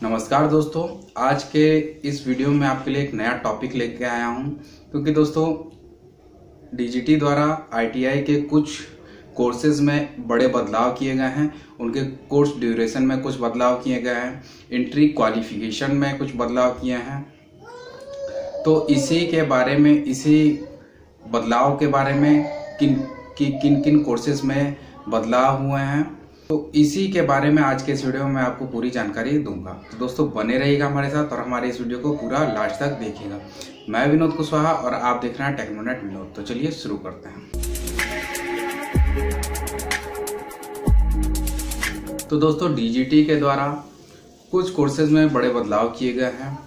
नमस्कार दोस्तों, आज के इस वीडियो में आपके लिए एक नया टॉपिक लेके आया हूं क्योंकि दोस्तों डीजीटी द्वारा आईटीआई के कुछ कोर्सेज में बड़े बदलाव किए गए हैं। उनके कोर्स ड्यूरेशन में कुछ बदलाव किए गए हैं, एंट्री क्वालिफिकेशन में कुछ बदलाव किए हैं। तो इसी बदलाव के बारे में किन किन कोर्सेज में बदलाव हुए हैं, तो इसी के बारे में आज के इस वीडियो में मैं आपको पूरी जानकारी दूंगा। तो दोस्तों बने रहिएगा हमारे साथ और हमारे इस वीडियो को पूरा लास्ट तक देखिएगा। मैं विनोद कुशवाहा और आप देख रहे हैं टेक्नोनेट विनोद। तो चलिए शुरू करते हैं। तो दोस्तों डीजीटी के द्वारा कुछ कोर्सेज में बड़े बदलाव किए गए हैं।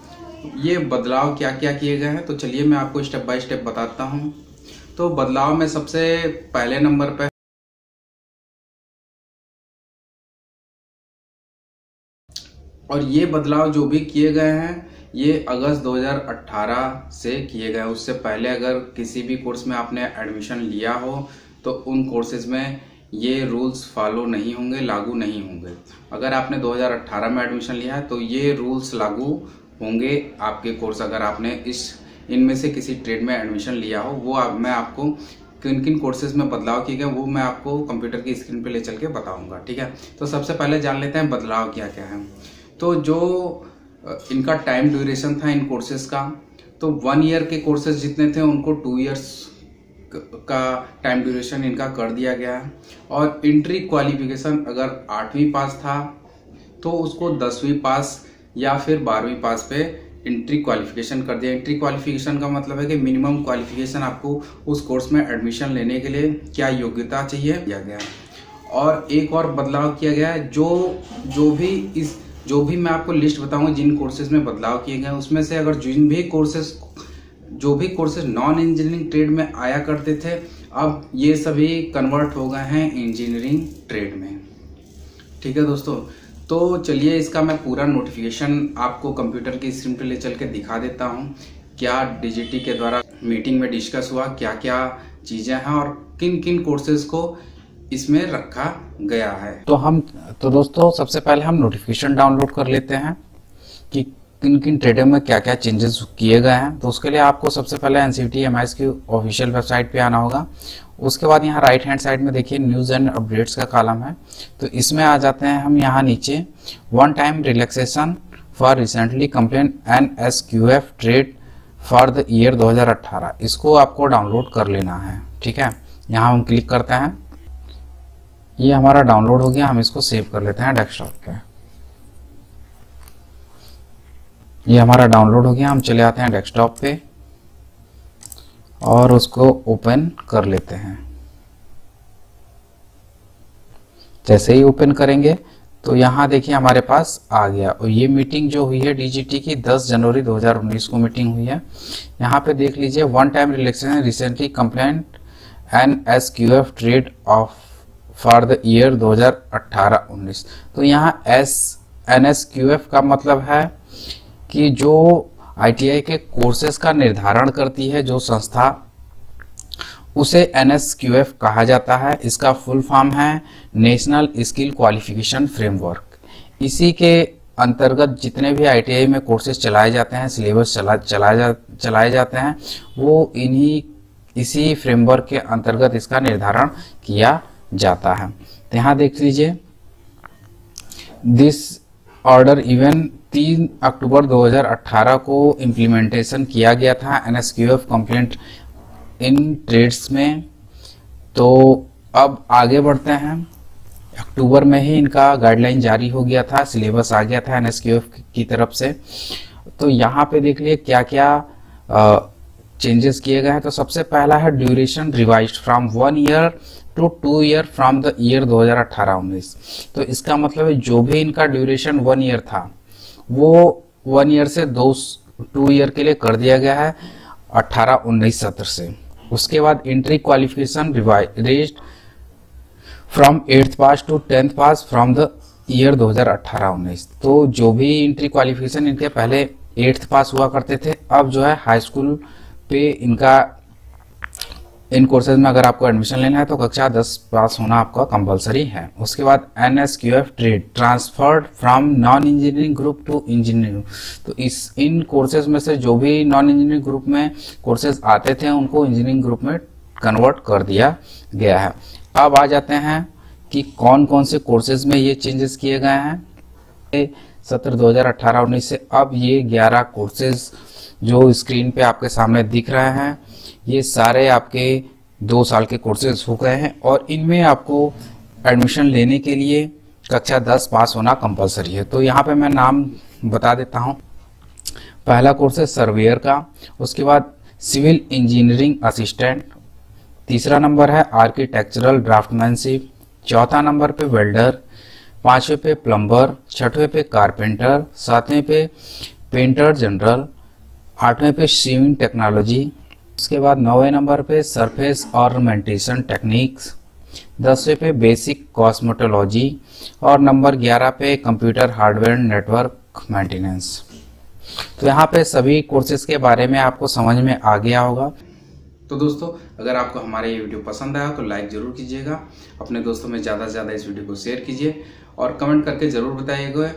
ये बदलाव क्या क्या किए गए हैं, तो चलिए मैं आपको स्टेप बाय स्टेप बताता हूँ। तो बदलाव में सबसे पहले नंबर पे और ये बदलाव जो भी किए गए हैं ये अगस्त 2018 से किए गए। उससे पहले अगर किसी भी कोर्स में आपने एडमिशन लिया हो तो उन कोर्सेज में ये रूल्स फॉलो नहीं होंगे, लागू नहीं होंगे। अगर आपने 2018 में एडमिशन लिया है तो ये रूल्स लागू होंगे आपके कोर्स। अगर आपने इनमें से किसी ट्रेड में एडमिशन लिया हो, वो मैं आपको किन किन कोर्सेज में बदलाव किए गए वो मैं आपको कंप्यूटर की स्क्रीन पे ले चल के बताऊंगा, ठीक है। तो सबसे पहले जान लेते हैं बदलाव क्या क्या है। तो जो इनका टाइम ड्यूरेशन था इन कोर्सेज का, तो 1 ईयर के कोर्सेज जितने थे उनको 2 इयर्स का टाइम ड्यूरेशन इनका कर दिया गया है। और एंट्री क्वालिफिकेशन अगर 8वीं पास था तो उसको 10वीं पास या फिर 12वीं पास पे एंट्री क्वालिफिकेशन कर दिया। एंट्री क्वालिफिकेशन का मतलब है कि मिनिमम क्वालिफिकेशन आपको उस कोर्स में एडमिशन लेने के लिए क्या योग्यता चाहिए दिया गया। और एक और बदलाव किया गया है, जो भी मैं आपको लिस्ट बताऊंगा जिन कोर्सेज में बदलाव किए गए उसमें से अगर जो भी कोर्सेज नॉन इंजीनियरिंग ट्रेड में आया करते थे, अब ये सभी कन्वर्ट हो गए हैं इंजीनियरिंग ट्रेड में, ठीक है दोस्तों। तो चलिए इसका मैं पूरा नोटिफिकेशन आपको कंप्यूटर की स्क्रीन पर ले चल के दिखा देता हूँ। क्या डीजीटी के द्वारा मीटिंग में डिस्कस हुआ, क्या क्या चीजें हैं और किन किन कोर्सेज को इसमें रखा गया है। तो दोस्तों सबसे पहले हम नोटिफिकेशन डाउनलोड कर लेते हैं कि किन किन ट्रेडों में क्या क्या चेंजेस किए गए हैं। तो उसके लिए आपको सबसे पहले एनसीटी एमआईएस की ऑफिशियल वेबसाइट पे आना होगा। उसके बाद यहाँ राइट हैंड साइड में देखिए न्यूज एंड अपडेट्स का कॉलम है, तो इसमें आ जाते हैं हम। यहाँ नीचे 1 time relaxation for recently complain NSQF trade for the year 2018, इसको आपको डाउनलोड कर लेना है, ठीक है। यहाँ हम क्लिक करते हैं, ये हमारा डाउनलोड हो गया। हम इसको सेव कर लेते हैं डेस्कटॉप पे। ये हमारा डाउनलोड हो गया। हम चले आते हैं डेस्कटॉप पे और उसको ओपन कर लेते हैं। जैसे ही ओपन करेंगे तो यहाँ देखिए हमारे पास आ गया। और ये मीटिंग जो हुई है डीजीटी की 10 जनवरी 2019 को मीटिंग हुई है। यहाँ पे देख लीजिए 1 time relaxation recently complaint NSQF trade off for the year 2018-19। तो यहाँ NSQF का मतलब है कि जो आईटीआई के कोर्सेज का निर्धारण करती है जो संस्था, उसे NSQF कहा जाता है। इसका फुल फॉर्म है नेशनल स्किल क्वालिफिकेशन फ्रेमवर्क। इसी के अंतर्गत जितने भी आईटीआई में कोर्सेज चलाए जाते हैं, सिलेबस चलाए जाते हैं, वो इसी फ्रेमवर्क के अंतर्गत इसका निर्धारण किया जाता है। तो यहाँ देख लीजिए दिस ऑर्डर इवन 3 अक्टूबर 2018 को इम्प्लीमेंटेशन किया गया था NSQF कंप्लेंट इन ट्रेड्स में। तो अब आगे बढ़ते हैं। अक्टूबर में ही इनका गाइडलाइन जारी हो गया था, सिलेबस आ गया था NSQF की तरफ से। तो यहाँ पे देख लिए क्या क्या चेंजेस किए गए हैं। तो सबसे पहला है duration revised from 1 year to 2 year from the year 2018-19। तो इसका मतलब है जो भी इनका ड्यूरेशन 1 ईयर था वो 1 ईयर से 2 ईयर के लिए कर दिया गया है 18-19 सत्र से। उसके बाद entry qualification revised from 8th pass to 10th pass from the year 2018-19। तो जो भी एंट्री क्वालिफिकेशन इनके पहले 8th पास हुआ करते थे, अब जो है हाई स्कूल पे इनका इन कोर्सेज में अगर आपको एडमिशन लेना है तो कक्षा 10 पास होना आपका कंपलसरी है। उसके बाद NSQF trade transferred from non engineering group to engineering, तो इन कोर्सेज में से जो भी नॉन इंजीनियरिंग ग्रुप में कोर्सेज आते थे उनको इंजीनियरिंग ग्रुप में कन्वर्ट कर दिया गया है। अब आ जाते हैं कि कौन कौन से कोर्सेज में ये चेंजेस किए गए हैं। सत्र 2018-19 से अब ये 11 कोर्सेज जो स्क्रीन पे आपके सामने दिख रहे हैं ये सारे आपके 2 साल के कोर्सेज हो गए हैं और इनमें आपको एडमिशन लेने के लिए कक्षा 10 पास होना कंपलसरी है। तो यहाँ पे मैं नाम बता देता हूँ। पहला कोर्स है सर्वेयर का, उसके बाद सिविल इंजीनियरिंग असिस्टेंट, तीसरा नंबर है आर्किटेक्चरल ड्राफ्टमैनशिप, चौथा नंबर पे वेल्डर, पांचवें पे प्लम्बर, छठवें पे कारपेंटर, सातवें पे पेंटर जनरल, आठवें पे सीविंग टेक्नोलॉजी, उसके बाद 9वें नंबर पे सरफेस ऑर्नामेंटेशन टेक्निक्स, 10वें पे बेसिक कॉस्मेटोलॉजी और नंबर 11 पे कंप्यूटर हार्डवेयर नेटवर्क मेंटेनेंस। तो यहाँ पे सभी कोर्सेज के बारे में आपको समझ में आ गया होगा। तो दोस्तों अगर आपको हमारा ये वीडियो पसंद आया तो लाइक जरूर कीजिएगा, अपने दोस्तों में ज़्यादा से ज़्यादा इस वीडियो को शेयर कीजिए और कमेंट करके ज़रूर बताइएगा।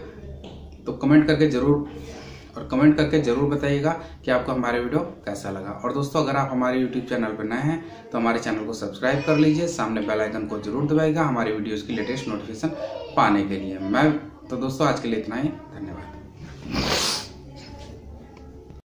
तो कमेंट करके ज़रूर बताइएगा कि आपको हमारा वीडियो कैसा लगा। और दोस्तों अगर आप हमारे यूट्यूब चैनल पर नए हैं तो हमारे चैनल को सब्सक्राइब कर लीजिए, सामने बेल आइकन को जरूर दबाइएगा हमारे वीडियोज़ की लेटेस्ट नोटिफिकेशन पाने के लिए। तो दोस्तों आज के लिए इतना ही, धन्यवाद।